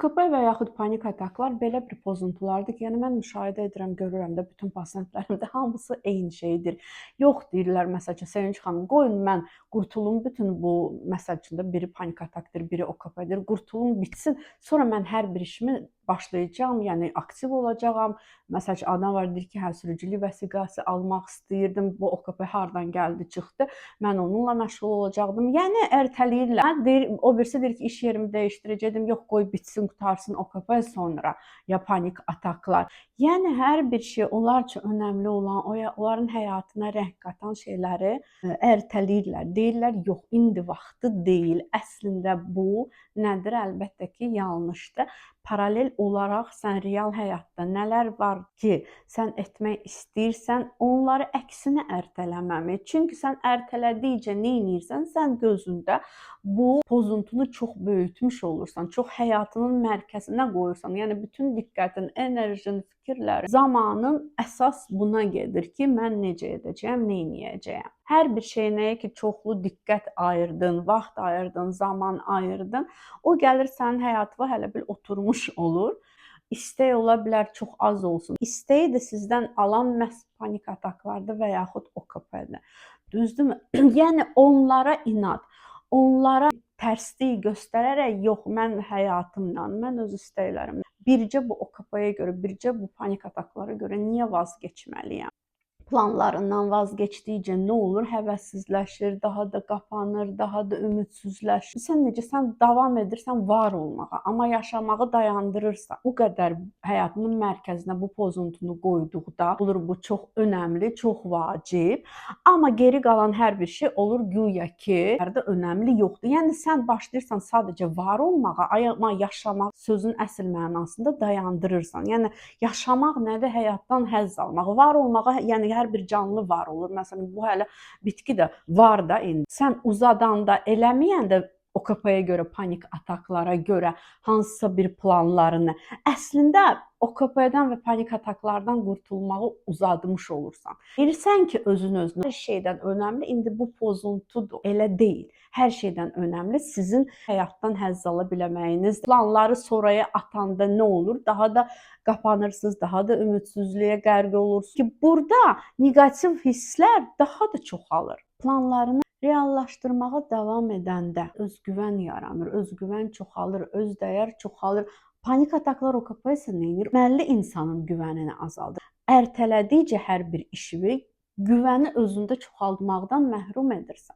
OKP və yaxud panik ataklar belə bir pozuntulardır ki, yəni mən müşahidə edirəm, görürəm də bütün pasientlərimdə hamısı eyni şeydir. Yox deyirlər məsəl üçün Sevinç xanım, qoyun mən qurtulum bütün bu məsəl üçün də biri panik atakdır, biri OKP-dir, qurtulum bitsin, sonra mən hər bir işimi başlayacağam, yəni aktiv olacağam. Məsəl üçün adam var deyir ki, hə sürücülük vəsiqəsi almaq istəyirdim, bu OKP hardan gəldi, çıxdı, mən onunla məşğul olacaqdım. Yəni ertələyirlər. Deyir, o birisi deyir ki, iş yerimi dəyişdirəcəydim, yox qoy bitsin, qurtarsın OKP sonra ya panik ataklar. Yəni hər bir şey onlar üçün önəmli olan, onların həyatına rəng qatan şeyləri ertələyirlər. Deyirlər, yox, indi vaxtı deyil. Əslində bu nədir? Əlbəttə ki, yanlışdır. Paralel olaraq sən real həyatda nələr var ki, sən etmək istəyirsən, onları əksinə ertələməmi. Çünki sən ertələdikcə nə edirsən, sən gözündə bu pozuntunu çox böyütmüş olursan, çox həyatının mərkəzinə qoyursan. Yəni bütün diqqətin, enerjin, fikirlərin, zamanın əsas buna gedir ki, mən necə edəcəyəm, nə edəcəyəm. Hər bir şeyə ki, çoxlu diqqət ayırdın, vaxt ayırdın, zaman ayırdın, o gəlir sənin həyatına hələ bir oturmuş olur. İstək ola bilər çox az olsun. İstəyi də sizdən alan məhz panik ataklardır və yaxud OKP-dir. Düzdürmü? Yəni onlara inad, onlara tərslik göstərərək yox, mən həyatımla, mən öz istəklərimlə, bircə bu OKP-yə görə, bircə bu panik ataklara görə niyə vazgeçməliyəm? Planlarından vazgeçdikcə nə olur? Həvəssizləşir, daha da qapanır, daha da ümidsizləşir. Sən davam edirsən var olmağa, amma yaşamağı dayandırırsan. Bu qədər həyatının mərkəzinə bu pozuntunu qoyduqda olur bu çox önəmli, çox vacib, amma geri qalan hər bir şey olur güya ki, önəmli yoxdur. Yəni sən başlayırsan sadəcə var olmağa, amma yaşamaq sözün əsl mənasında dayandırırsan. Yəni yaşamaq nədir? Həyatdan həzz almaq, var olmağa, yəni hər bir canlı var olur. Məsələn, bu hələ bitki də var da indi. Sən uzadanda, eləməyəndə OKP-yə görə, panik ataklara görə hansısa bir planlarını, əslində OKP-dən və panik ataklardan qurtulmağı uzadmış olursan. Bilirsən ki, özün-özünə hər şeydən önəmli indi bu pozuntudur. Elə deyil. Hər şeydən önəmli sizin həyatdan həzz ala bilməyiniz. Planları sonraya atanda nə olur? Daha da qapanırsınız, daha da ümidsizliyə qərq olursunuz ki, burada neqativ hisslər daha da çoxalır. Planlarını reallaşdırmağa davam edəndə özgüvən yaranır, özgüvən çoxalır, özdəyər çoxalır. Panik ataklar OKP isə nə edir? Deməli insanın güvənini azaldır. Ertələdikcə hər bir işi güvəni özündə çoxaltmaqdan məhrum edirsən.